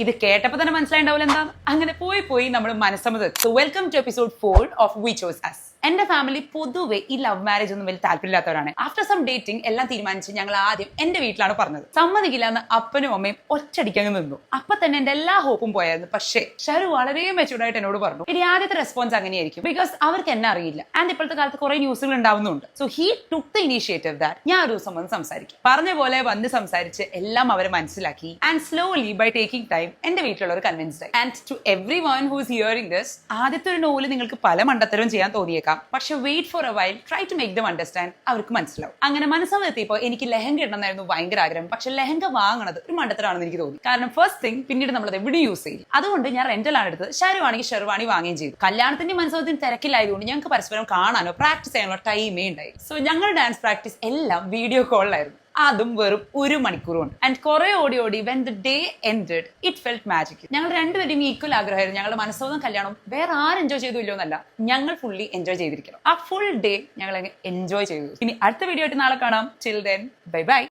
ഇത് കേട്ടപ്പോ തന്നെ മനസ്സിലായിണ്ടാവില്ല എന്താ. അങ്ങനെ പോയി നമ്മൾ മനസ്സമ്മതം. So welcome to episode 4 of we choose us. എന്റെ ഫാമിലി പൊതുവെ ഈ ലവ് മാരേജ് ഒന്നും വലിയ താല്പര്യമില്ലാത്തവരാണ്. ആഫ്റ്റർ സം ഡേറ്റിംഗ് എല്ലാം തീരുമാനിച്ച് ഞങ്ങൾ ആദ്യം എന്റെ വീട്ടിലാണ് പറഞ്ഞത്. സമ്മതിക്കില്ല എന്ന് അപ്പനും അമ്മയും ഒറ്റടിക്കങ്ങ് നിന്നു. അപ്പൊ തന്നെ എന്റെ എല്ലാ ഹോപ്പും പോയായിരുന്നു. പക്ഷേ ഷരു വളരെ മെച്ചൂർഡ് ആയിട്ട് എന്നോട് പറഞ്ഞു, ഇനി ആദ്യത്തെ റെസ്പോൺസ് അങ്ങനെയായിരിക്കും, ബിക്കോസ് അവർക്ക് എന്നെ അറിയില്ല. ആൻഡ് ഇപ്പോഴത്തെ കാലത്ത് കുറെ ന്യൂസുകൾ ഉണ്ടാവുന്നുണ്ട്. So he took the initiative that ഞാൻ ഒരു ദിവസം വന്ന് സംസാരിക്കും. പറഞ്ഞ പോലെ വന്ന് സംസാരിച്ച് എല്ലാം അവരെ മനസ്സിലാക്കി. And slowly by taking time എന്റെ വീട്ടിലുള്ളവർ കൺവിൻസ്ഡ് ആയി. And to everyone who is hearing this, ആദ്യത്തെ ഒരു നോവിൽ നിങ്ങൾക്ക് പല മണ്ടത്തരവും ചെയ്യാൻ തോന്നിയേക്കാം. പക്ഷെ wait for a while, try to make them understand. അവർക്ക് മനസ്സിലാവും. അങ്ങനെ മനസ്സമ്മതെത്തിയപ്പോൾ എനിക്ക് ലെഹങ്ക ഇടണമെന്നായിരുന്നു ഭയങ്കര ആഗ്രഹം. പക്ഷെ ലെഹങ്ക വാങ്ങണത് ഒരു മണ്ടത്തരാണെന്ന് എനിക്ക് തോന്നി. കാരണം ഫസ്റ്റ് തിങ്, പിന്നീട് നമ്മളത് എവിടെ യൂസ് ചെയ്യും. അതുകൊണ്ട് ഞാൻ റെന്റലാണ് എടുത്തത്. ഷെർവാണെങ്കിൽ ഷെർവാണി വാങ്ങുകയും ചെയ്തു. കല്യാണത്തിന്റെ മനസ്സമ്മതത്തിന് തിരക്കില്ലായതുകൊണ്ട് ഞങ്ങൾക്ക് പരസ്പരം കാണാനോ പ്രാക്ടീസ് ചെയ്യാനോ ടൈമേ ഉണ്ടായി. സോ ഞങ്ങളുടെ ഡാൻസ് പ്രാക്ടീസ് എല്ലാം വീഡിയോ കോളിലായിരുന്നു. അതും വെറും 1 മണിക്കൂർ കൊണ്ട്. ആൻഡ് കുറെ ഓടി when the day ended it felt magic. ഞങ്ങൾ രണ്ടുപേരും ഈക്വൽ ആഗ്രഹമായിരുന്നു ഞങ്ങളുടെ മനസ്സോദം കല്യാണം വേറെ ആരും എൻജോയ് ചെയ്തു ഇല്ലോന്നല്ല, ഞങ്ങൾ ഫുള്ളി എൻജോയ് ചെയ്തിരിക്കണം. ആ ഫുൾ ഡേ ഞങ്ങൾ എൻജോയ് ചെയ്തു. ഇനി അടുത്ത വീഡിയോ ആയിട്ട് നാളെ കാണാം. Till then bye bye.